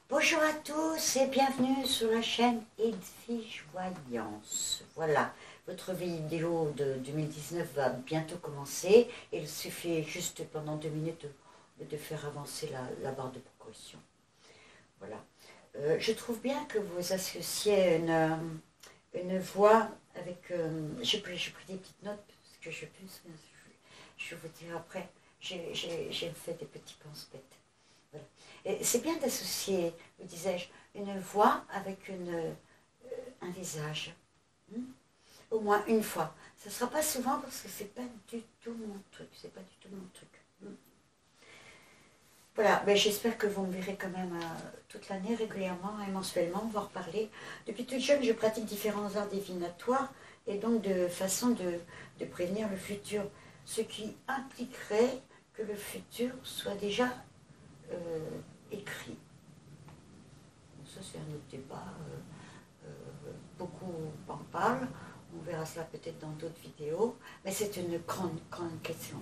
Bonjour à tous et bienvenue sur la chaîne Edwige Voyance. Voilà, votre vidéo de 2019 va bientôt commencer. Il suffit juste pendant 2 minutes de faire avancer la barre de progression. Voilà. Je trouve bien que vous associez une voix avec... j'ai pris des petites notes parce que je vais vous dire après. J'ai fait des petits pense-bêtes. Voilà. C'est bien d'associer, vous disais-je, une voix avec un visage. Au moins une fois. Ce ne sera pas souvent parce que c'est pas du tout mon truc. C'est pas du tout mon truc. Voilà, mais j'espère que vous me verrez quand même toute l'année, régulièrement et mensuellement. On va en reparler. Depuis toute jeune, je pratique différents arts divinatoires et donc de façon de prévenir le futur. Ce qui impliquerait que le futur soit déjà écrit. Bon, ça c'est un autre débat, beaucoup en parlent, on verra cela peut-être dans d'autres vidéos, mais c'est une grande question.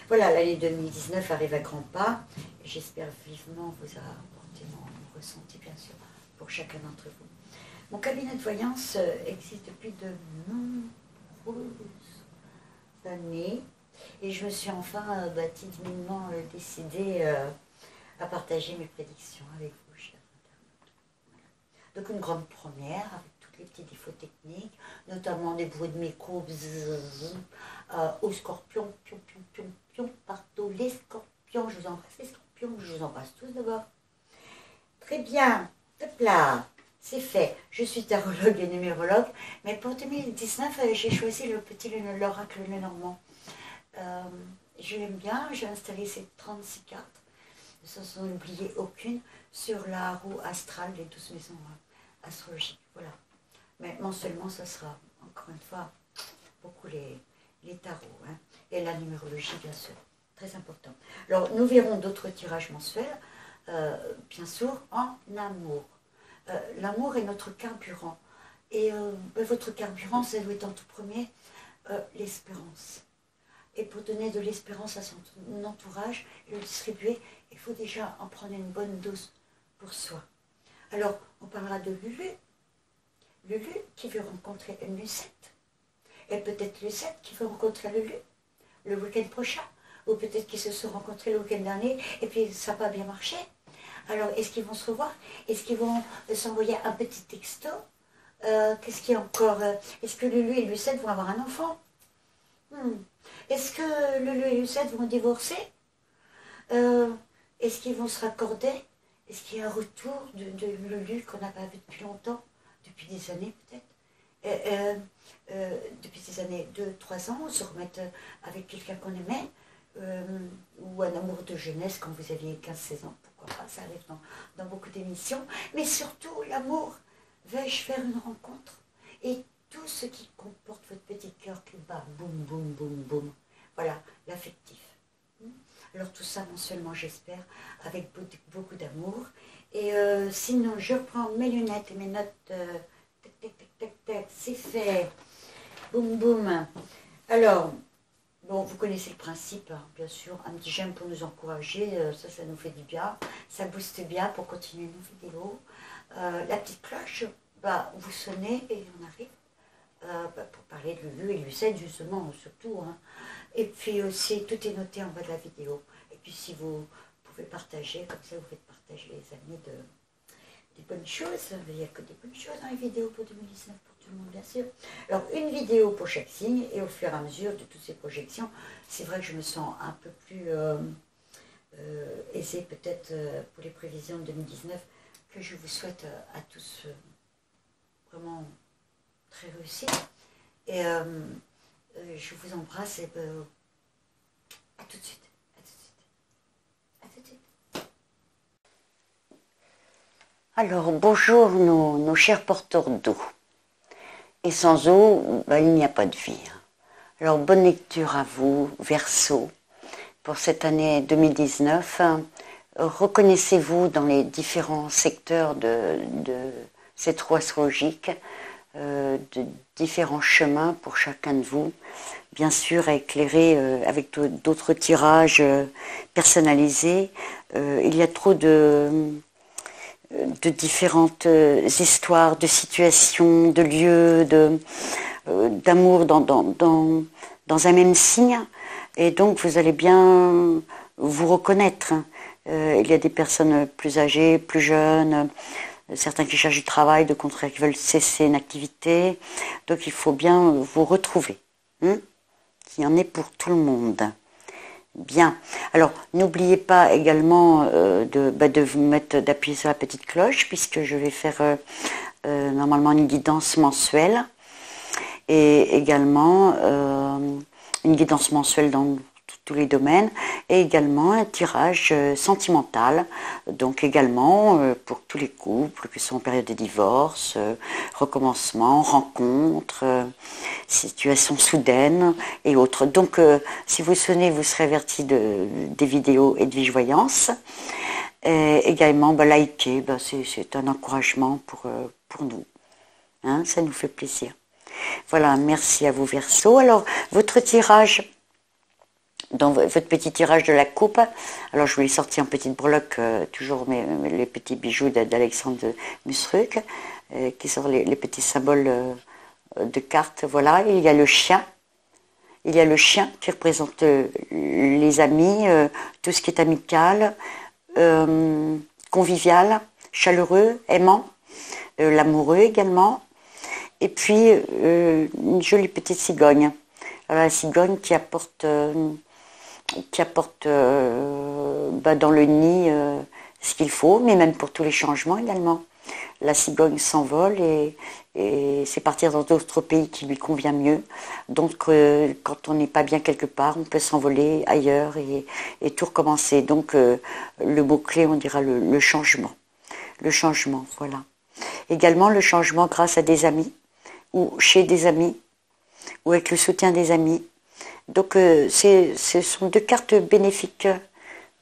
Voilà, l'année 2019 arrive à grands pas, et j'espère vivement vous apporter mon ressenti, bien sûr, pour chacun d'entre vous. Mon cabinet de voyance existe depuis de nombreuses années, et je me suis enfin timidement décidée à partager mes prédictions avec vous, chers internautes. Voilà. Donc une grande première, avec tous les petits défauts techniques, notamment des bruits de micro, aux scorpions, pion, pion, pion, pion, partout, les scorpions, je vous embrasse les scorpions, je vous embrasse tous d'abord. Très bien, hop là, c'est fait. Je suis tarologue et numérologue, mais pour 2019, j'ai choisi l'oracle Lenormand. Je l'aime bien, j'ai installé ces 36 cartes, sans en oublier aucune, sur la roue astrale des 12 maisons astrologiques. Voilà. Mais mensuellement, ça sera, encore une fois, beaucoup les tarots, hein, et la numérologie, bien sûr. Très important. Alors, nous verrons d'autres tirages mensuels, bien sûr, en amour. L'amour est notre carburant. Et votre carburant, ça doit être en tout premier l'espérance. Et pour donner de l'espérance à son entourage et le distribuer, il faut déjà en prendre une bonne dose pour soi. Alors, on parlera de Lulu. Lulu qui veut rencontrer une Lucette. Et peut-être Lucette qui veut rencontrer Lulu le week-end prochain. Ou peut-être qu'ils se sont rencontrés le week-end dernier et puis ça n'a pas bien marché. Alors, est-ce qu'ils vont se revoir? Est-ce qu'ils vont s'envoyer un petit texto? Qu'est-ce qu'il y a encore? Est-ce que Lulu et Lucette vont avoir un enfant? Est-ce que Lulu et Lucette vont divorcer? Est-ce qu'ils vont se raccorder? Est-ce qu'il y a un retour de Lulu qu'on n'a pas vu depuis longtemps? Depuis des années peut-être? Depuis des années, 2-3 ans, on se remettre avec quelqu'un qu'on aimait, ou un amour de jeunesse quand vous aviez 15-16 ans, pourquoi pas, ça arrive dans beaucoup d'émissions. Mais surtout, l'amour, vais-je faire une rencontre? Et tout ce qui comporte votre petit cœur qui bat, boum, boum, boum, boum. Voilà, l'affectif. Alors tout ça mensuellement, j'espère, avec beaucoup d'amour. Et sinon, je prends mes lunettes et mes notes. Tac, tac, tac, tac, tac, c'est fait. Boum, boum. Alors, bon, vous connaissez le principe, hein, bien sûr. Un petit j'aime pour nous encourager, ça nous fait du bien. Ça booste bien pour continuer nos vidéos. La petite cloche, vous sonnez et on arrive. Pour parler de Lulu et Lucette justement, surtout. Hein. Et puis aussi, tout est noté en bas de la vidéo. Et puis si vous pouvez partager, comme ça vous faites partager les amis des bonnes choses. Il n'y a que des bonnes choses dans les vidéos pour 2019, pour tout le monde bien sûr. Alors une vidéo pour chaque signe, et au fur et à mesure de toutes ces projections, c'est vrai que je me sens un peu plus aisée peut-être pour les prévisions de 2019, que je vous souhaite à tous vraiment très réussi. Et je vous embrasse et à tout de suite. À tout de suite. À tout de suite. Alors, bonjour nos chers porteurs d'eau. Et sans eau, il n'y a pas de vie. Alors, bonne lecture à vous, Verseau, pour cette année 2019. Reconnaissez-vous dans les différents secteurs de cette roue astrologique, de différents chemins pour chacun de vous, bien sûr éclairé avec d'autres tirages personnalisés. Il y a trop de de différentes histoires, de situations, de lieux, d'amour dans un même signe. Et donc vous allez bien vous reconnaître. Il y a des personnes plus âgées, plus jeunes, certains qui cherchent du travail, de contraire qui veulent cesser une activité. Donc il faut bien vous retrouver. Il y en est pour tout le monde. Bien. Alors, n'oubliez pas également de vous mettre, d'appuyer sur la petite cloche, puisque je vais faire normalement une guidance mensuelle. Et également une guidance mensuelle dans tous les domaines. Et également un tirage sentimental. Donc également pour tous les couples, qui sont en période de divorce, recommencement, rencontre, situation soudaine et autres. Donc si vous sonnez, vous serez averti des vidéos et de vigevoyance. Également, liker, c'est un encouragement pour nous. Hein, ça nous fait plaisir. Voilà, merci à vous Verseaux. Alors, votre tirage, dans votre petit tirage de la coupe, alors je vous l'ai sorti en petite breloque, toujours les petits bijoux d'Alexandre Musruc, qui sont les petits symboles de cartes. Voilà, il y a le chien. Il y a le chien qui représente les amis, tout ce qui est amical, convivial, chaleureux, aimant, l'amoureux également. Et puis, une jolie petite cigogne. Alors, la cigogne qui apporte dans le nid ce qu'il faut, mais même pour tous les changements également. La cigogne s'envole et c'est partir dans d'autres pays qui lui convient mieux. Donc, quand on n'est pas bien quelque part, on peut s'envoler ailleurs et tout recommencer. Donc, le mot-clé, on dira le changement. Le changement, voilà. Également, le changement grâce à des amis, ou chez des amis, ou avec le soutien des amis. Donc ce sont deux cartes bénéfiques.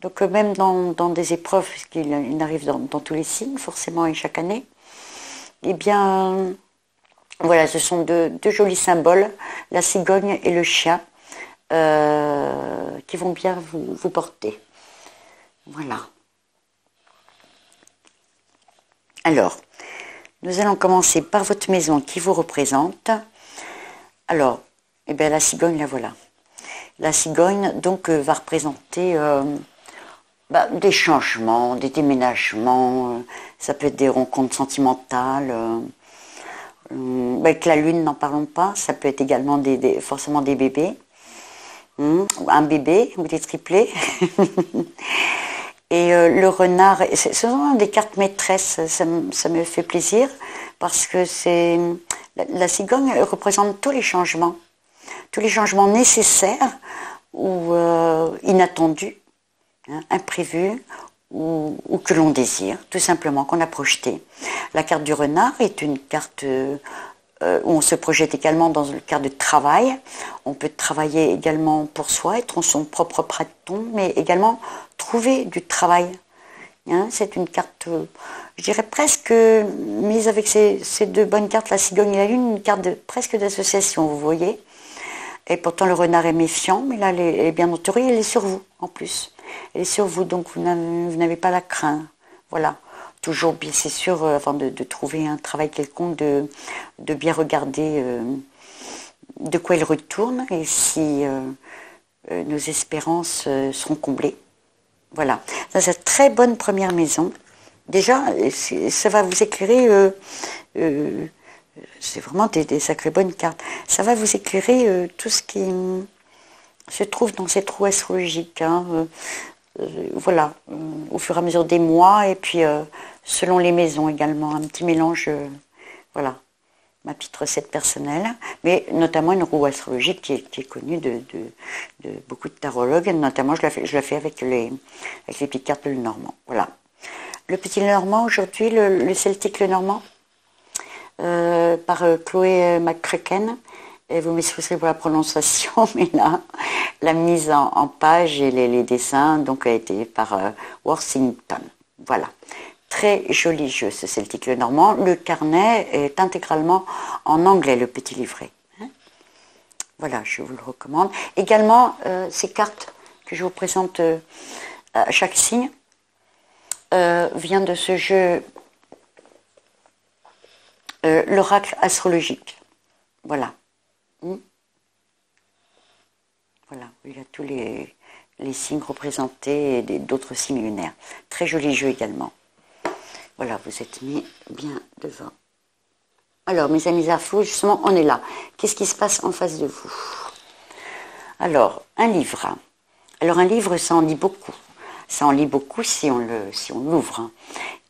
Donc même dans des épreuves, parce qu'il arrive dans tous les signes, forcément, et chaque année, eh bien, voilà, ce sont deux jolis symboles, la cigogne et le chien, qui vont bien vous porter. Voilà. Alors, nous allons commencer par votre maison qui vous représente. Alors, eh bien, la cigogne, la voilà. La cigogne, donc, va représenter des changements, des déménagements, ça peut être des rencontres sentimentales, avec la lune, n'en parlons pas, ça peut être également forcément des bébés, un bébé ou des triplés. Et le renard, ce sont des cartes maîtresses, ça me fait plaisir, parce que la cigogne représente tous les changements nécessaires ou inattendus, hein, imprévus, ou que l'on désire, tout simplement, qu'on a projeté. La carte du renard est une carte où on se projette également dans le cadre de travail. On peut travailler également pour soi, être son propre patron, mais également trouver du travail. Hein, c'est une carte, je dirais presque, mise avec ces deux bonnes cartes, la cigogne et la lune, une carte presque d'association, vous voyez. Et pourtant le renard est méfiant, mais là elle est bien entourée, elle est sur vous en plus. Elle est sur vous, donc vous n'avez pas la crainte. Voilà. Toujours, bien c'est sûr, avant de trouver un travail quelconque, de bien regarder de quoi il retourne et si nos espérances seront comblées. Voilà. Ça, c'est une très bonne première maison. Déjà, ça va vous éclairer, c'est vraiment des sacrées bonnes cartes. Ça va vous éclairer tout ce qui se trouve dans cette roue astrologique. Hein, voilà, au fur et à mesure des mois et puis selon les maisons également, un petit mélange, voilà, ma petite recette personnelle, mais notamment une roue astrologique qui est connue de beaucoup de tarologues, notamment je la fais avec les petites cartes de Lenormand, voilà. Le petit Lenormand aujourd'hui, le celtique Lenormand, par Chloé McCracken. Et vous m'excuserez pour la prononciation, mais là, la mise en page et les dessins donc, a été par Worthington. Voilà. Très joli jeu, ce Celtique Lenormand. Le carnet est intégralement en anglais, le petit livret. Hein, voilà, je vous le recommande. Également, ces cartes que je vous présente à chaque signe viennent de ce jeu l'oracle astrologique. Voilà. Voilà, il y a tous les signes représentés et d'autres signes lunaires. Très joli jeu également. Voilà, vous êtes mis bien devant. Alors, mes amis infos, justement, on est là. Qu'est-ce qui se passe en face de vous? Alors, un livre. Alors, un livre, ça en lit beaucoup. Ça en lit beaucoup si on l'ouvre. Hein.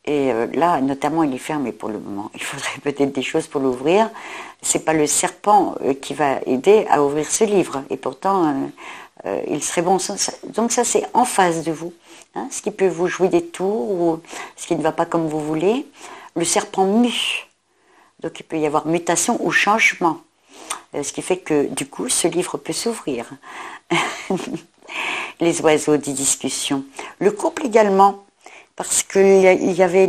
Et là, notamment, il est fermé pour le moment. Il faudrait peut-être des choses pour l'ouvrir. C'est pas le serpent qui va aider à ouvrir ce livre. Et pourtant, il serait bon. Donc ça, c'est en face de vous. Hein, ce qui peut vous jouer des tours ou ce qui ne va pas comme vous voulez. Le serpent mue. Donc il peut y avoir mutation ou changement. Ce qui fait que, du coup, ce livre peut s'ouvrir. Les oiseaux des discussions. Le couple également. Parce qu'il y avait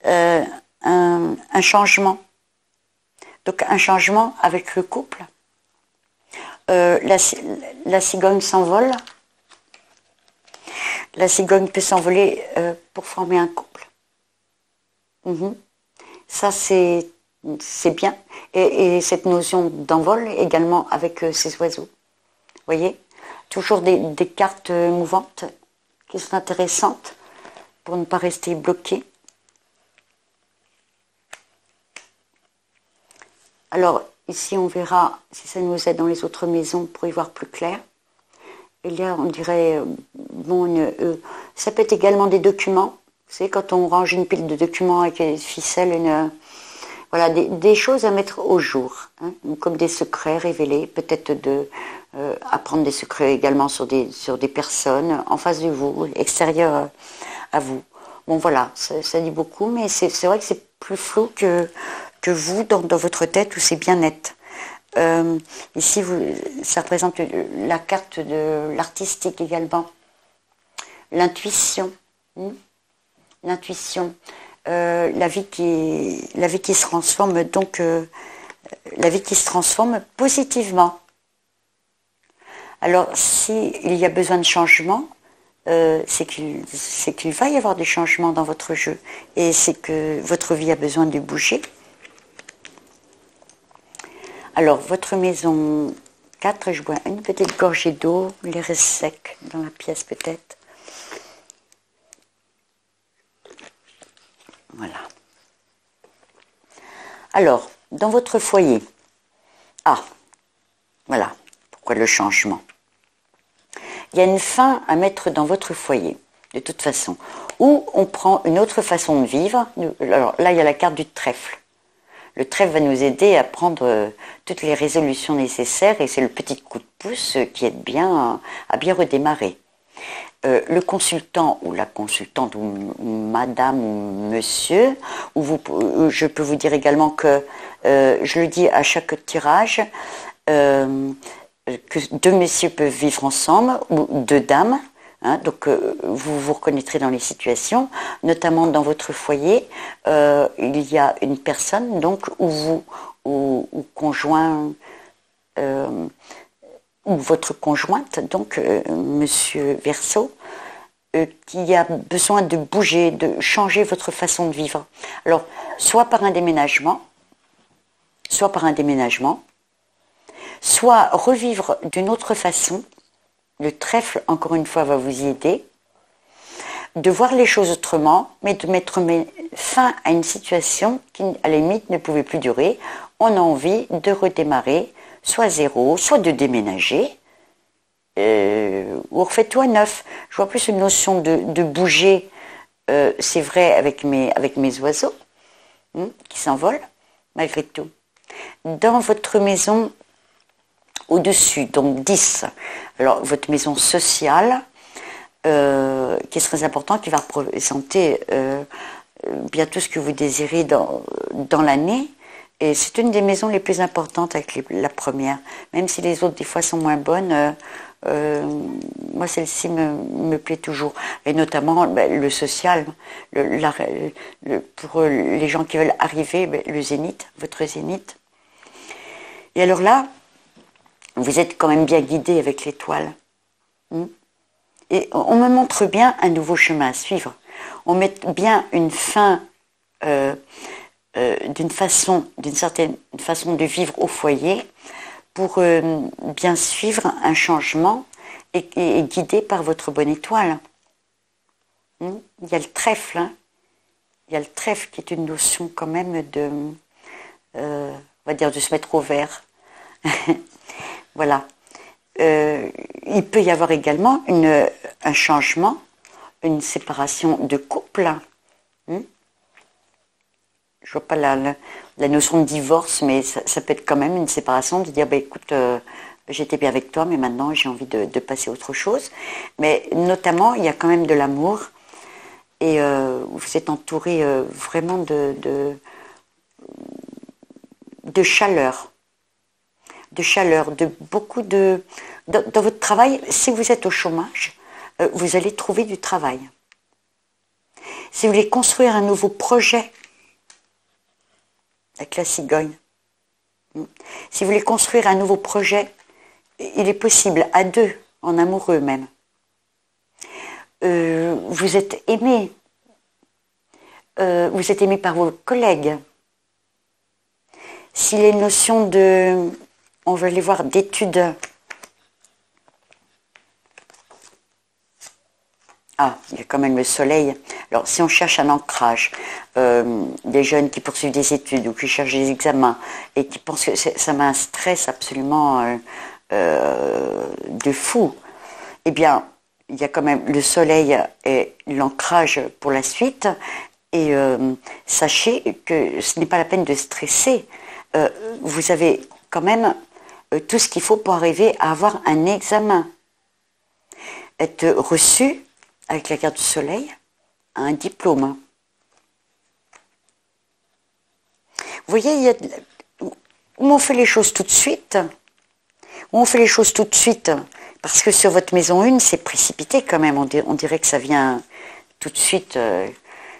un changement. Donc un changement avec le couple. La cigogne s'envole. La cigogne peut s'envoler pour former un couple. Ça, c'est bien. Et cette notion d'envol également avec ces oiseaux. Vous voyez? Toujours des cartes mouvantes qui sont intéressantes. Pour ne pas rester bloqué. Alors, ici, on verra si ça nous aide dans les autres maisons pour y voir plus clair. Et là, on dirait, ça peut être également des documents. Vous savez, quand on range une pile de documents avec des ficelles, voilà, des choses à mettre au jour, hein, comme des secrets révélés, peut-être apprendre des secrets également sur des personnes en face de vous, extérieures à vous. Bon voilà, ça dit beaucoup, mais c'est vrai que c'est plus flou que vous dans votre tête où c'est bien net. Ici, ça représente la carte de l'artistique également. L'intuition. L'intuition. La vie qui se transforme, donc la vie qui se transforme positivement. Alors, s'il y a besoin de changement, c'est qu'il va y avoir des changements dans votre jeu et c'est que votre vie a besoin de bouger. Alors, votre maison 4, je bois une petite gorgée d'eau, il reste sec dans la pièce peut-être. Voilà. Alors, dans votre foyer, voilà, pourquoi le changement? Il y a une fin à mettre dans votre foyer, de toute façon. Ou on prend une autre façon de vivre. Alors là, il y a la carte du trèfle. Le trèfle va nous aider à prendre toutes les résolutions nécessaires et c'est le petit coup de pouce qui aide bien à bien redémarrer. Le consultant ou la consultante ou madame ou monsieur, je peux vous dire également que, je le dis à chaque tirage, que 2 messieurs peuvent vivre ensemble, ou 2 dames, hein, donc vous vous reconnaîtrez dans les situations, notamment dans votre foyer, il y a une personne, donc, ou conjoint, ou votre conjointe, donc monsieur Verseau, qui a besoin de bouger, de changer votre façon de vivre. Alors, soit par un déménagement, soit revivre d'une autre façon. Le trèfle, encore une fois, va vous y aider. De voir les choses autrement, mais de mettre fin à une situation qui, à la limite, ne pouvait plus durer. On a envie de redémarrer, soit à zéro, soit de déménager, ou refait tout à neuf. Je vois plus une notion de bouger, c'est vrai, avec mes oiseaux, qui s'envolent, malgré tout. Dans votre maison, au-dessus, donc 10. Alors, votre maison sociale, qui est très important, qui va représenter bien tout ce que vous désirez dans l'année. Et c'est une des maisons les plus importantes avec la première. Même si les autres, des fois, sont moins bonnes, moi, celle-ci me plaît toujours. Et notamment, le social, pour les gens qui veulent arriver, le zénith, votre zénith. Et alors là, vous êtes quand même bien guidé avec l'étoile. Et on me montre bien un nouveau chemin à suivre. On met bien une fin d'une certaine façon de vivre au foyer pour bien suivre un changement et guidé par votre bonne étoile. Il y a le trèfle, hein. Il y a le trèfle qui est une notion quand même de, on va dire, de se mettre au vert. Voilà. Il peut y avoir également un changement, une séparation de couple. Je vois pas la notion de divorce, mais ça peut être quand même une séparation, de dire, bah, écoute, j'étais bien avec toi, mais maintenant j'ai envie de passer à autre chose. Mais notamment, il y a quand même de l'amour, et vous êtes entouré vraiment de chaleur. De chaleur, de beaucoup de... Dans votre travail, si vous êtes au chômage, vous allez trouver du travail. Si vous voulez construire un nouveau projet, avec la cigogne, si vous voulez construire un nouveau projet, il est possible, à deux, en amoureux même. Vous êtes aimé. Vous êtes aimé par vos collègues. Si les notions de... On veut aller voir d'études. Ah, il y a quand même le soleil. Alors, si on cherche un ancrage, des jeunes qui poursuivent des études ou qui cherchent des examens et qui pensent que ça m'a un stress absolument de fou, eh bien, il y a quand même le soleil et l'ancrage pour la suite. Et sachez que ce n'est pas la peine de stresser. Vous avez quand même tout ce qu'il faut pour arriver à avoir un examen. Être reçu avec la carte du soleil à un diplôme. Vous voyez, où on fait les choses tout de suite, parce que sur votre maison 1, c'est précipité quand même, on dirait que ça vient tout de suite,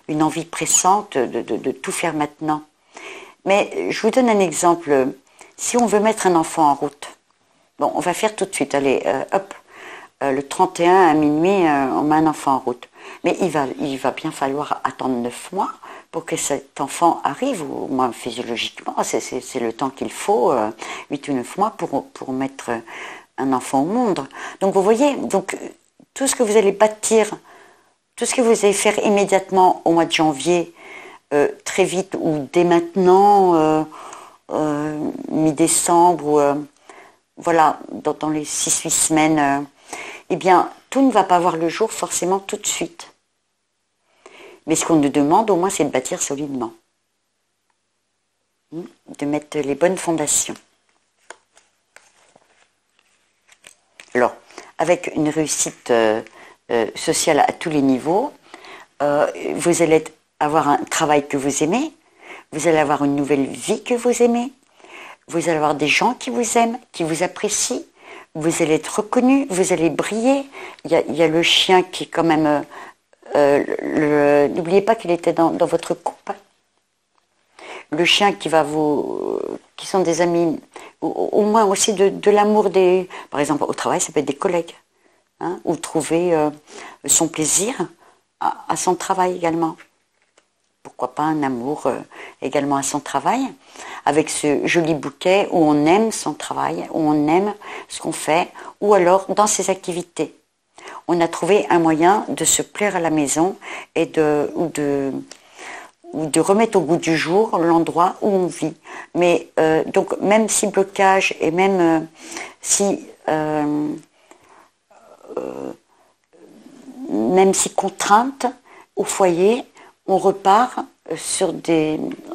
une envie pressante de tout faire maintenant. Mais je vous donne un exemple. Si on veut mettre un enfant en route, bon, on va faire tout de suite, allez, hop, le 31 à minuit, on met un enfant en route. Mais il va bien falloir attendre 9 mois pour que cet enfant arrive, ou moins physiologiquement, c'est le temps qu'il faut, 8 ou 9 mois pour mettre un enfant au monde. Donc vous voyez, donc, tout ce que vous allez bâtir, tout ce que vous allez faire immédiatement au mois de janvier, très vite, ou dès maintenant, mi-décembre, voilà, dans les 6-8 semaines, eh bien, tout ne va pas voir le jour forcément tout de suite. Mais ce qu'on nous demande, au moins, c'est de bâtir solidement. De mettre les bonnes fondations. Alors, avec une réussite sociale à tous les niveaux, vous allez avoir un travail que vous aimez, vous allez avoir une nouvelle vie que vous aimez, vous allez avoir des gens qui vous aiment, qui vous apprécient, vous allez être reconnu, vous allez briller. Il y a le chien qui est quand même... n'oubliez pas qu'il était dans votre couple. Le chien qui sont des amis, au moins aussi de l'amour des... Par exemple, au travail, ça peut être des collègues. Hein, ou trouver son plaisir à son travail également. Pourquoi pas un amour également à son travail, avec ce joli bouquet où on aime son travail, où on aime ce qu'on fait, ou alors dans ses activités. On a trouvé un moyen de se plaire à la maison et de remettre au goût du jour l'endroit où on vit. Mais donc même si blocage et même si contrainte au foyer, on repart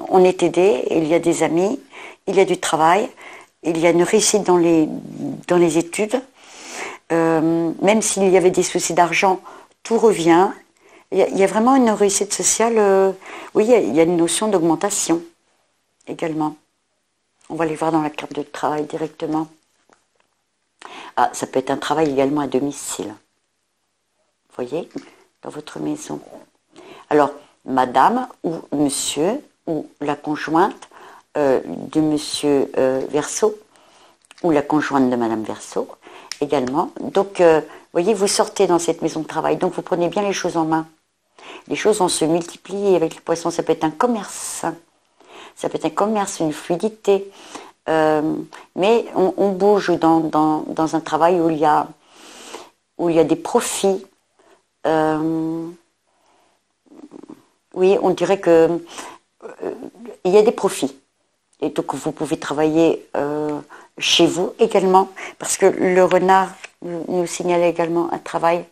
on est aidé, il y a des amis, il y a du travail, il y a une réussite dans les études. Même s'il y avait des soucis d'argent, tout revient. Il y a vraiment une réussite sociale. Oui, il y a une notion d'augmentation également. On va les voir dans la carte de travail directement. Ah, ça peut être un travail également à domicile. Vous voyez, dans votre maison. Alors, madame ou monsieur ou la conjointe de monsieur Verseau ou la conjointe de madame Verseau également. Donc, vous voyez, vous sortez dans cette maison de travail, donc vous prenez bien les choses en main. Les choses vont se multiplier avec les poissons, ça peut être un commerce. ça peut être un commerce, une fluidité. Mais on bouge dans un travail où il y a des profits. Oui, on dirait que il y a des profits. Et donc vous pouvez travailler chez vous également, parce que le renard nous signale également un travail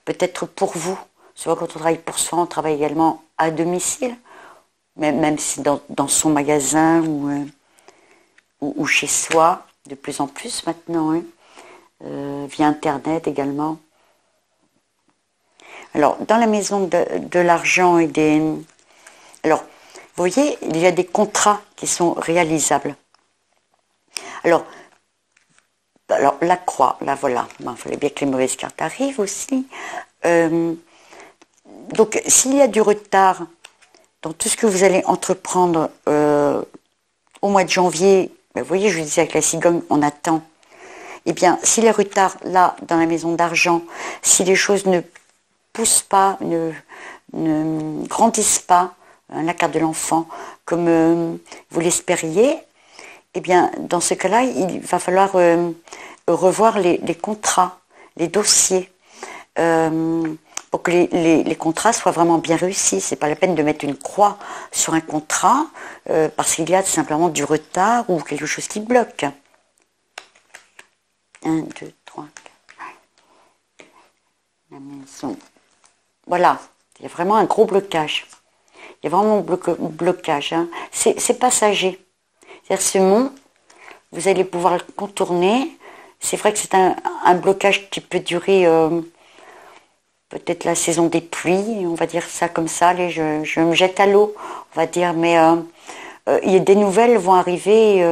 peut-être pour vous. Souvent quand on travaille pour soi, on travaille également à domicile, même si dans son magasin ou chez soi, de plus en plus maintenant, hein, via Internet également. Alors, dans la maison de l'argent et des... Alors, vous voyez, il y a des contrats qui sont réalisables. Alors la croix, là voilà, il fallait bien que les mauvaises cartes arrivent aussi. Donc, s'il y a du retard dans tout ce que vous allez entreprendre au mois de janvier, vous voyez, je vous disais avec la cigogne, on attend. Eh bien, s'il y a retard là, dans la maison d'argent, si les choses ne poussent pas, ne grandissent pas, la carte de l'enfant, comme vous l'espériez, eh bien, dans ce cas-là, il va falloir revoir les contrats, les dossiers, pour que les contrats soient vraiment bien réussis. C'est pas la peine de mettre une croix sur un contrat parce qu'il y a simplement du retard ou quelque chose qui bloque. 1, 2, 3, 4. La maison. Voilà, il y a vraiment un gros blocage. Il y a vraiment un blocage. Hein. C'est passager. C'est-à-dire ce mont, vous allez pouvoir le contourner. C'est vrai que c'est un blocage qui peut durer peut-être la saison des pluies, on va dire ça comme ça. Allez, je me jette à l'eau, on va dire. Mais des nouvelles vont arriver.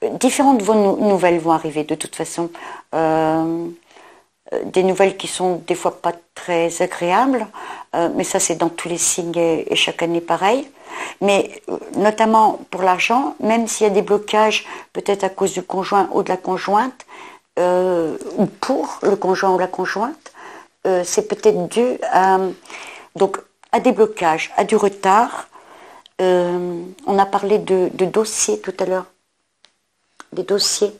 Différentes nouvelles vont arriver de toute façon. Des nouvelles qui sont des fois pas très agréables, mais ça c'est dans tous les signes et chaque année pareil. Mais notamment pour l'argent, même s'il y a des blocages, peut-être à cause du conjoint ou de la conjointe, ou pour le conjoint ou la conjointe, c'est peut-être dû à des blocages, à du retard. On a parlé de dossiers tout à l'heure, des dossiers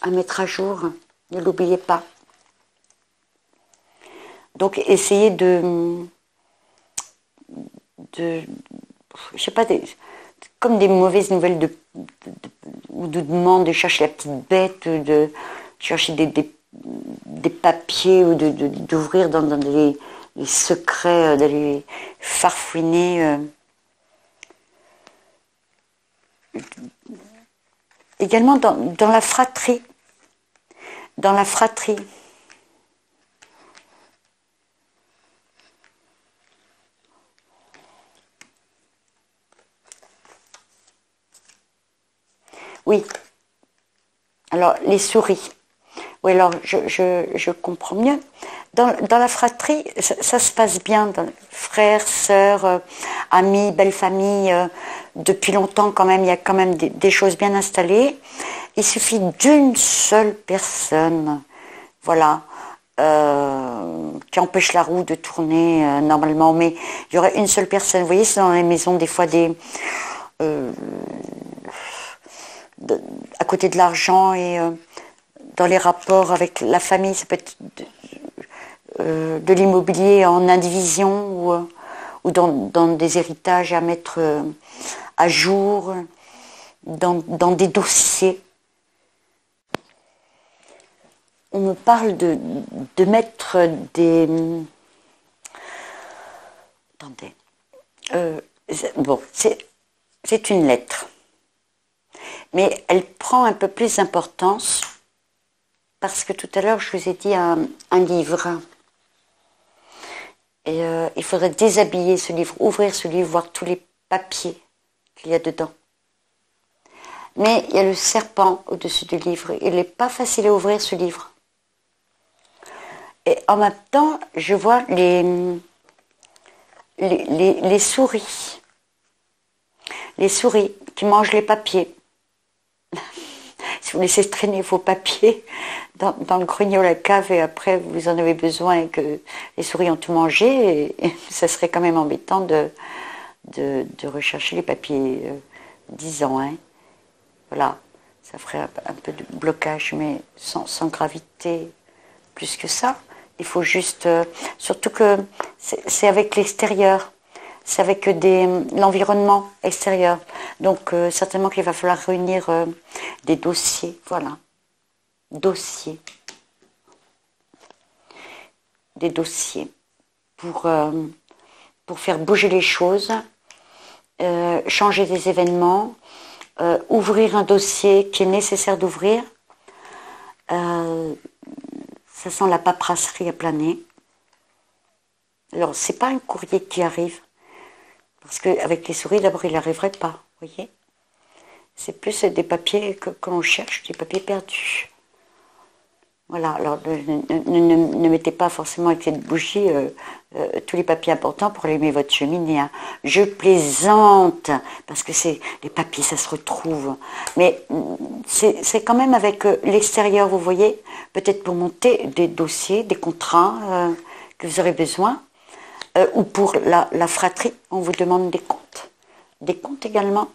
à mettre à jour. Ne l'oubliez pas. Donc, essayez de je sais pas, comme des mauvaises nouvelles ou de demandes de chercher la petite bête, de chercher des papiers ou d'ouvrir dans les secrets, d'aller farfouiner. Également dans la fratrie. Dans la fratrie. Oui. Alors, les souris. Oui, alors, je comprends mieux. Dans la fratrie, ça se passe bien. Frères, sœurs, amis, belle famille. Depuis longtemps, quand même, il y a quand même des choses bien installées. Il suffit d'une seule personne, voilà, qui empêche la roue de tourner normalement. Mais il y aurait une seule personne. Vous voyez, c'est dans les maisons, des fois, à côté de l'argent et dans les rapports avec la famille, ça peut être de l'immobilier en indivision ou dans des héritages à mettre à jour, dans des dossiers. On me parle de mettre des... Attendez. Bon, c'est une lettre. Mais elle prend un peu plus d'importance parce que tout à l'heure, je vous ai dit un livre. Et il faudrait déshabiller ce livre, ouvrir ce livre, voir tous les papiers qu'il y a dedans. Mais il y a le serpent au-dessus du livre. Il n'est pas facile à ouvrir ce livre. Et en même temps, je vois les souris. Les souris qui mangent les papiers. Si vous laissez traîner vos papiers dans le grenier ou la cave et après vous en avez besoin et que les souris ont tout mangé, et ça serait quand même embêtant de de rechercher les papiers 10 ans. Hein. Voilà, ça ferait un peu de blocage, mais sans gravité plus que ça. Il faut juste... surtout que c'est avec l'extérieur, c'est avec l'environnement extérieur. Donc certainement qu'il va falloir réunir des dossiers, voilà. Dossiers. Des dossiers pour faire bouger les choses, changer des événements, ouvrir un dossier qui est nécessaire d'ouvrir. Ça sent la paperasserie à planer. Alors, c'est pas un courrier qui arrive, parce qu'avec les souris, d'abord, il n'arriverait pas, vous voyez. C'est plus des papiers que l'on cherche, des papiers perdus. Voilà, alors ne mettez pas forcément avec cette bougie tous les papiers importants pour allumer votre cheminée. Hein. Je plaisante, parce que les papiers, ça se retrouve. Mais c'est quand même avec l'extérieur, vous voyez, peut-être pour monter des dossiers, des contrats que vous aurez besoin, ou pour la fratrie, on vous demande des comptes. Des comptes également,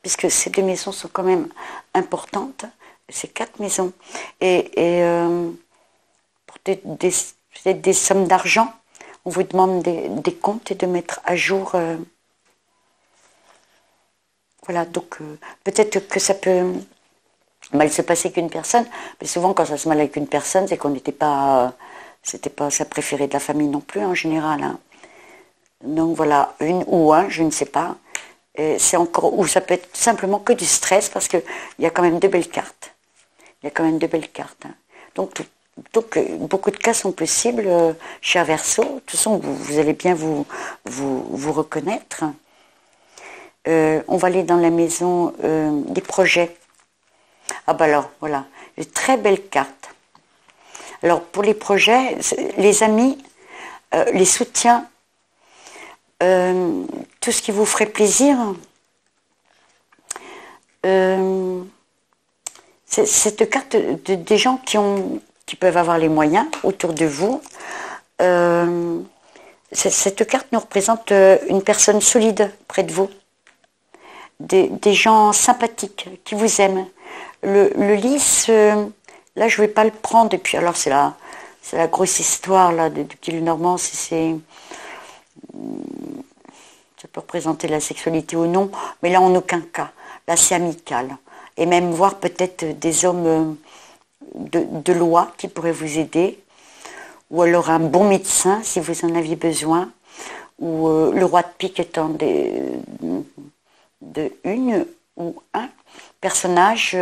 puisque ces 2 maisons sont quand même importantes. C'est 4 maisons. Et pour peut-être des sommes d'argent, on vous demande des comptes et de mettre à jour. Voilà, donc peut-être que ça peut mal se passer qu'une personne, mais souvent quand ça se mal avec une personne, c'est qu'on n'était pas... c'était pas sa préférée de la famille non plus en général. Hein. Donc voilà, une ou un, je ne sais pas. C'est encore, ou ça peut être simplement que du stress, parce qu'il y a quand même de belles cartes. Il y a quand même de belles cartes. Hein. Donc, beaucoup de cas sont possibles, cher Verseau. De toute façon, vous allez bien vous reconnaître. On va aller dans la maison des projets. Ah bah alors, voilà, de très belles cartes. Alors, pour les projets, les amis, les soutiens, tout ce qui vous ferait plaisir, cette carte des gens qui peuvent avoir les moyens autour de vous, cette carte nous représente une personne solide près de vous, des gens sympathiques qui vous aiment. Le lys, là je ne vais pas le prendre, et puis alors c'est la grosse histoire là, du petit Lenormand, ça peut représenter la sexualité ou non, mais là en aucun cas, là c'est amical. Et même voir peut-être des hommes de loi qui pourraient vous aider, ou alors un bon médecin si vous en aviez besoin, ou le roi de pique étant une ou un personnage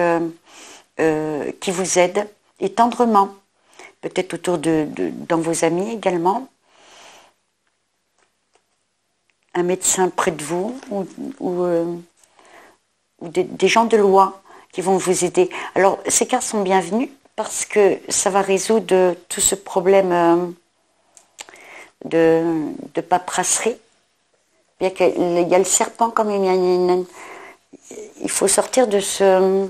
qui vous aide, et tendrement, peut-être autour dans vos amis également, un médecin près de vous, ou des gens de loi qui vont vous aider. Alors, ces cartes sont bienvenues parce que ça va résoudre tout ce problème de paperasserie. Il y a le serpent quand même. Il faut sortir de ce...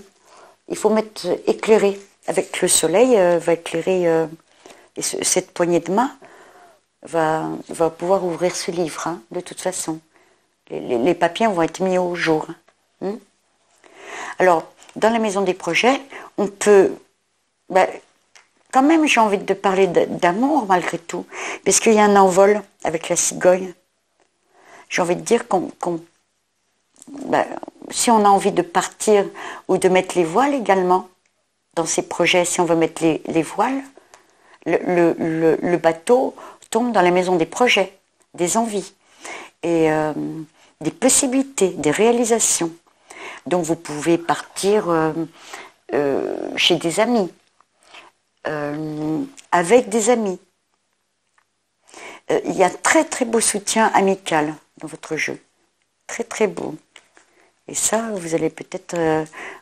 Il faut mettre éclairé. Avec le soleil, va éclairer... et cette poignée de main va pouvoir ouvrir ce livre, hein, de toute façon. Les papiers vont être mis au jour. Hein. Alors, dans la maison des projets, on peut... quand même, j'ai envie de parler d'amour, malgré tout. Parce qu'il y a un envol avec la cigogne. J'ai envie de dire si on a envie de partir ou de mettre les voiles également, dans ces projets, si on veut mettre les voiles, le bateau tombe dans la maison des projets, des envies, et des possibilités, des réalisations. Donc vous pouvez partir chez des amis, avec des amis. Il y a très très beau soutien amical dans votre jeu. Très très beau. Et ça, vous allez peut-être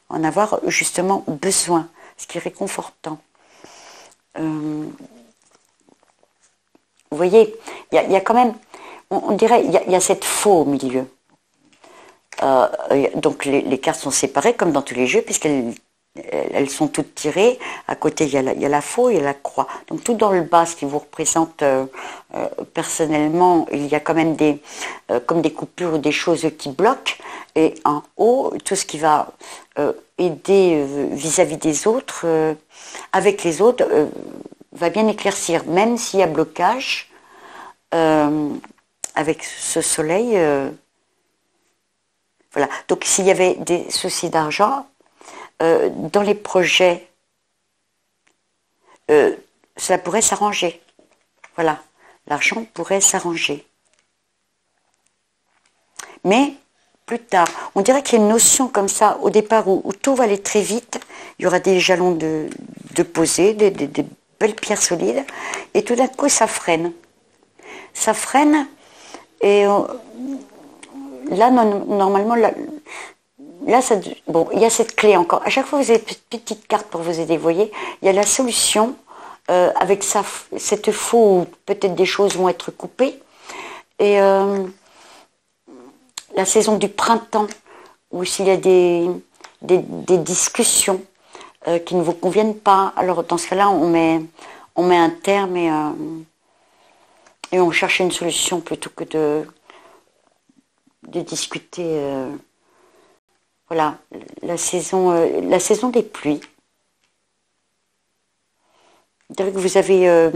en avoir justement besoin, ce qui est réconfortant. Vous voyez, il y a quand même, on dirait, il y a cette faux au milieu. Donc les cartes sont séparées comme dans tous les jeux, puisqu'elles elles sont toutes tirées. À côté, il y a la faux, il y a la croix. Donc tout dans le bas, ce qui vous représente personnellement, il y a quand même comme des coupures ou des choses qui bloquent. Et en haut, tout ce qui va aider vis-à-vis des autres, avec les autres, va bien éclaircir. Même s'il y a blocage, avec ce soleil... voilà. Donc s'il y avait des soucis d'argent, dans les projets, cela pourrait s'arranger. Voilà, l'argent pourrait s'arranger. Mais plus tard, on dirait qu'il y a une notion comme ça, au départ, où tout va aller très vite. Il y aura des jalons de poser, des belles pierres solides, et tout d'un coup, ça freine. Ça freine, et là, normalement, là, bon, il y a cette clé encore. À chaque fois, vous avez une petite carte pour vous aider. Vous voyez, il y a la solution avec cette faux où peut-être des choses vont être coupées. Et la saison du printemps, où s'il y a des discussions qui ne vous conviennent pas, alors dans ce cas-là, on met un terme et on cherche une solution plutôt que de discuter. Voilà, la saison des pluies. C'est-à-dire que vous avez...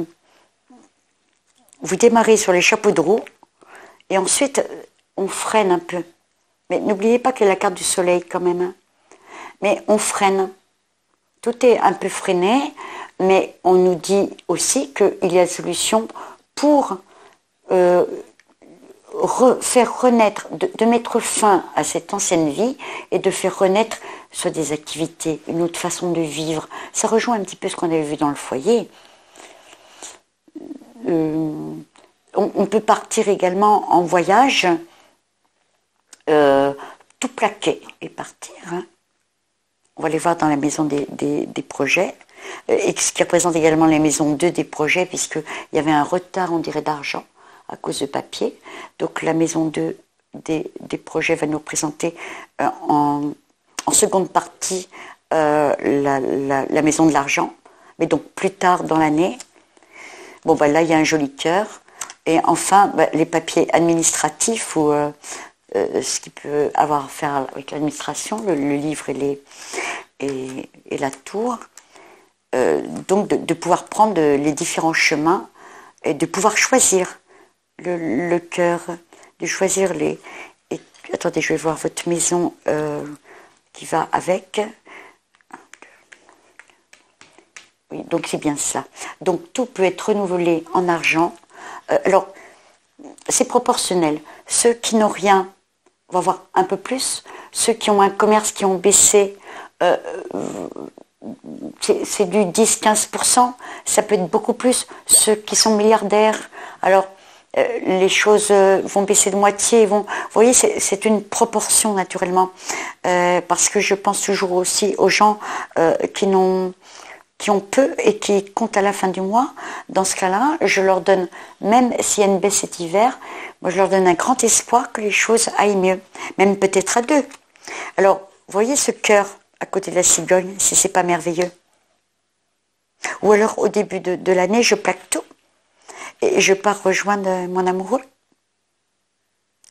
vous démarrez sur les chapeaux de roue et ensuite on freine un peu. Mais n'oubliez pas qu'il y a la carte du soleil quand même. Hein. Mais on freine. Tout est un peu freiné, mais on nous dit aussi qu'il y a des solutions pour... faire renaître, de mettre fin à cette ancienne vie et de faire renaître soit des activités, une autre façon de vivre. Ça rejoint un petit peu ce qu'on avait vu dans le foyer. On peut partir également en voyage, tout plaquer et partir. Hein. On va les voir dans la maison des projets, et ce qui représente également les maisons 2 des projets, puisqu'il y avait un retard, on dirait, d'argent à cause de papier. Donc la maison 2 des projets va nous présenter en seconde partie la maison de l'argent, mais donc plus tard dans l'année. Bon, là, il y a un joli cœur. Et enfin, les papiers administratifs ou ce qui peut avoir à faire avec l'administration, le livre et la tour. Donc de pouvoir prendre les différents chemins et de pouvoir choisir le cœur, de choisir les... attendez, je vais voir votre maison qui va avec. Oui, donc c'est bien ça. Donc tout peut être renouvelé en argent. Alors, c'est proportionnel. Ceux qui n'ont rien vont avoir un peu plus. Ceux qui ont un commerce qui ont baissé, c'est du 10-15%. Ça peut être beaucoup plus. Ceux qui sont milliardaires, alors les choses vont baisser de moitié. Vous voyez, c'est une proportion naturellement. Parce que je pense toujours aussi aux gens qui ont peu et qui comptent à la fin du mois. Dans ce cas-là, je leur donne, même s'il y a une baisse cet hiver, moi je leur donne un grand espoir que les choses aillent mieux, même peut-être à 2. Alors, vous voyez ce cœur à côté de la cigogne, si c'est pas merveilleux. Ou alors, au début de l'année, je plaque tout et je pars rejoindre mon amoureux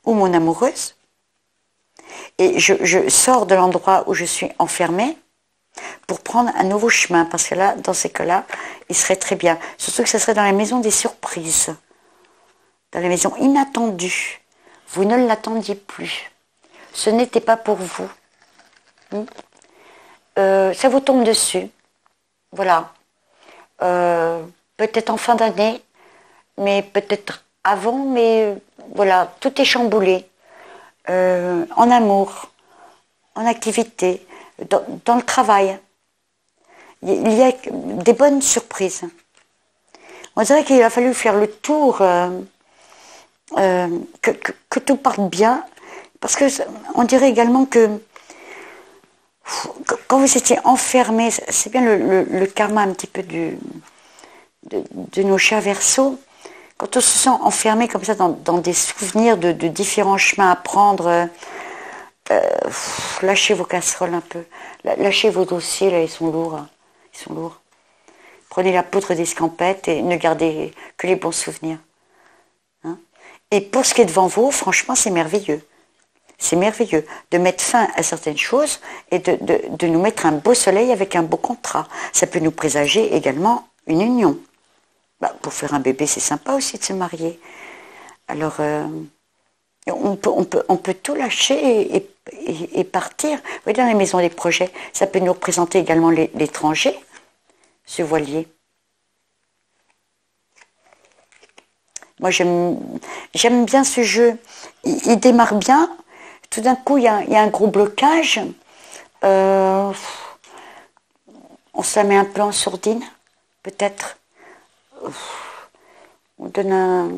ou mon amoureuse. Et je sors de l'endroit où je suis enfermée pour prendre un nouveau chemin, parce que là, dans ces cas-là, il serait très bien. Surtout que ce serait dans la maison des surprises, dans la maison inattendue. Vous ne l'attendiez plus. Ce n'était pas pour vous. Ça vous tombe dessus. Voilà. Peut-être en fin d'année, mais peut-être avant, mais voilà, tout est chamboulé. En amour, en activité, dans le travail. Il y a des bonnes surprises. On dirait qu'il a fallu faire le tour, que tout parte bien, parce que on dirait également que quand vous étiez enfermé, c'est bien le karma un petit peu de nos chers Verseaux, quand on se sent enfermé comme ça dans des souvenirs de différents chemins à prendre, Lâchez vos casseroles un peu. Lâchez vos dossiers, là, ils sont lourds. Hein. Ils sont lourds. Prenez la poudre d'escampette et ne gardez que les bons souvenirs. Hein. Et pour ce qui est devant vous, franchement, c'est merveilleux. C'est merveilleux de mettre fin à certaines choses et de nous mettre un beau soleil avec un beau contrat. Ça peut nous présager également une union. Bah, pour faire un bébé, c'est sympa aussi de se marier. Alors, on peut tout lâcher et partir. Vous voyez, dans les maisons des projets, ça peut nous représenter également l'étranger, ce voilier. Moi, j'aime bien ce jeu. Il démarre bien. Tout d'un coup, il y a un gros blocage. On se la met un peu en sourdine, peut-être. On donne un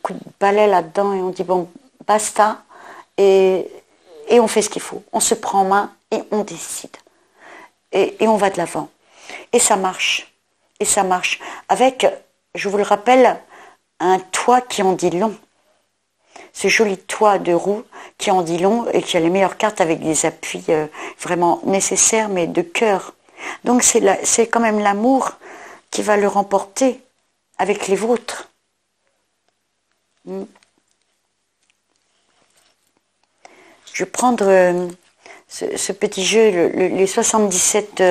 coup de balai là-dedans et on dit bon, basta. Et on fait ce qu'il faut. On se prend en main et on décide. Et on va de l'avant. Et ça marche. Et ça marche. Avec, je vous le rappelle, un toit qui en dit long. Ce joli toit de roue qui en dit long et qui a les meilleures cartes avec des appuis vraiment nécessaires, mais de cœur. Donc c'est quand même l'amour qui va le remporter avec les vôtres. Je vais prendre ce petit jeu, les 77...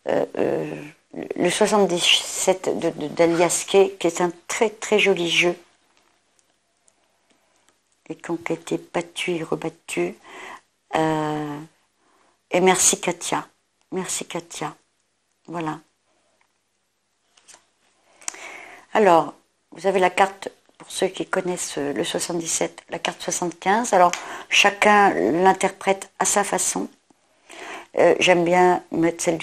le 77 d'Alias Kay, qui est un très très joli jeu. Et qui ont été battus et rebattus. Et merci Katia. Merci Katia. Voilà. Alors, vous avez la carte, pour ceux qui connaissent le 77, la carte 75. Alors, chacun l'interprète à sa façon. J'aime bien mettre celle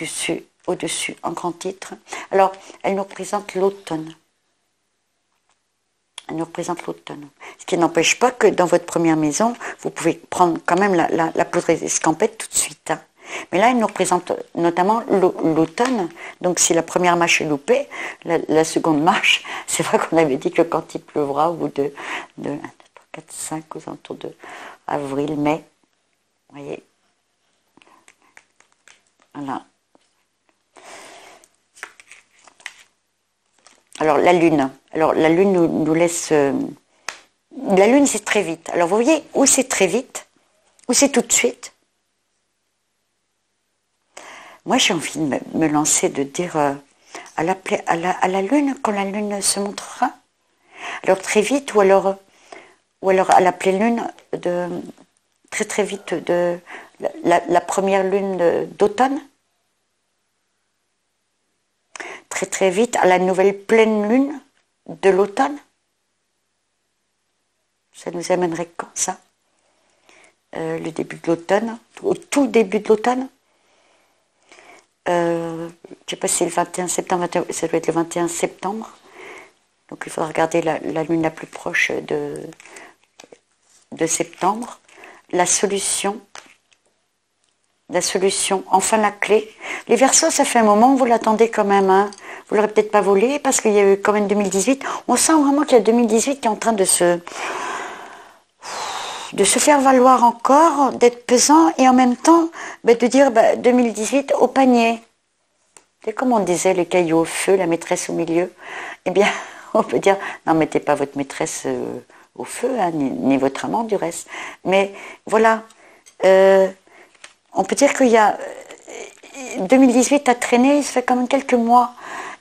au-dessus, en grand titre. Alors, elle nous représente l'automne. Elle nous représente l'automne. Ce qui n'empêche pas que dans votre première maison, vous pouvez prendre quand même la poudre d'escampette tout de suite. Hein. Mais là, elle nous représente notamment l'automne. Donc, si la première marche est loupée, la seconde marche, c'est vrai qu'on avait dit que quand il pleuvra, au bout de 1, 2, 3, 4, 5, aux alentours de avril, mai, vous voyez. Voilà. Alors, la lune. Alors, la lune nous laisse... la lune, c'est très vite. Alors, vous voyez, où c'est très vite, où c'est tout de suite. Moi, j'ai envie de me lancer, de dire à la lune, quand la lune se montrera. Alors, très vite, ou alors à la pleine lune, très très vite, de la première lune d'automne. Très très vite à la nouvelle pleine lune de l'automne. Ça nous amènerait quand ça le début de l'automne, au tout début de l'automne. Je ne sais pas si c'est le 21 septembre, ça doit être le 21 septembre. Donc il faudra regarder la lune la plus proche de septembre. La solution, enfin la clé. Les Verseaux, ça fait un moment, vous l'attendez quand même. Hein. Vous ne l'aurez peut-être pas volé parce qu'il y a eu quand même 2018. On sent vraiment qu'il y a 2018 qui est en train de se faire valoir encore, d'être pesant et en même temps de dire 2018 au panier. C'est comme on disait, les cailloux au feu, la maîtresse au milieu. Eh bien, on peut dire, non, mettez pas votre maîtresse au feu, hein, ni votre amant du reste. Mais voilà, on peut dire qu'il y a 2018 à traîner, ça fait quand même quelques mois.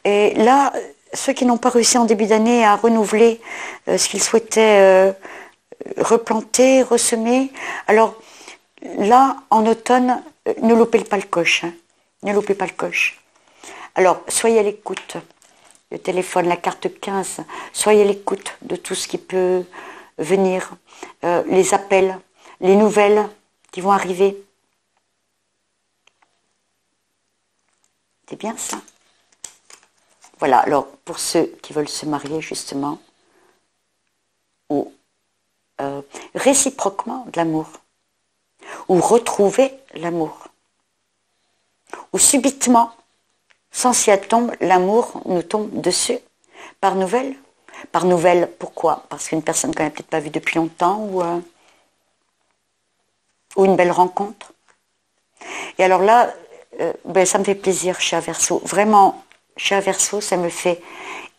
Et là, ceux qui n'ont pas réussi en début d'année à renouveler ce qu'ils souhaitaient replanter, ressemer, alors là, en automne, ne loupez pas le coche. Hein, ne loupez pas le coche. Alors, soyez à l'écoute. Le téléphone, la carte 15, soyez à l'écoute de tout ce qui peut venir. Les appels, les nouvelles qui vont arriver. C'est bien ça. Voilà, alors pour ceux qui veulent se marier justement, ou réciproquement de l'amour, ou retrouver l'amour, ou subitement, sans s'y attendre, l'amour nous tombe dessus, par nouvelle. Par nouvelle, pourquoi? Parce qu'une personne qu'on n'a peut-être pas vue depuis longtemps, ou ou une belle rencontre. Et alors là, ça me fait plaisir, cher Verseau. Vraiment, cher Verseau, ça me fait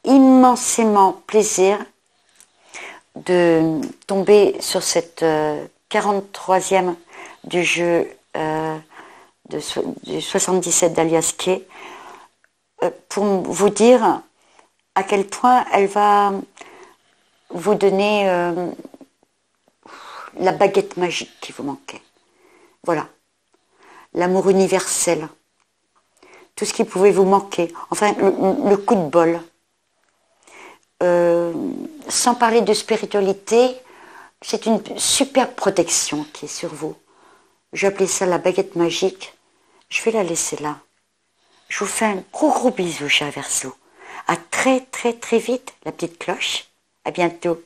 immensément plaisir de tomber sur cette 43e du jeu du 77 d'Alias Kay pour vous dire à quel point elle va vous donner la baguette magique qui vous manquait. Voilà. L'amour universel. Tout ce qui pouvait vous manquer. Enfin, le coup de bol. Sans parler de spiritualité, c'est une superbe protection qui est sur vous. J'ai appelé ça la baguette magique. Je vais la laisser là. Je vous fais un gros bisou, cher Verseau. À très vite, la petite cloche. À bientôt.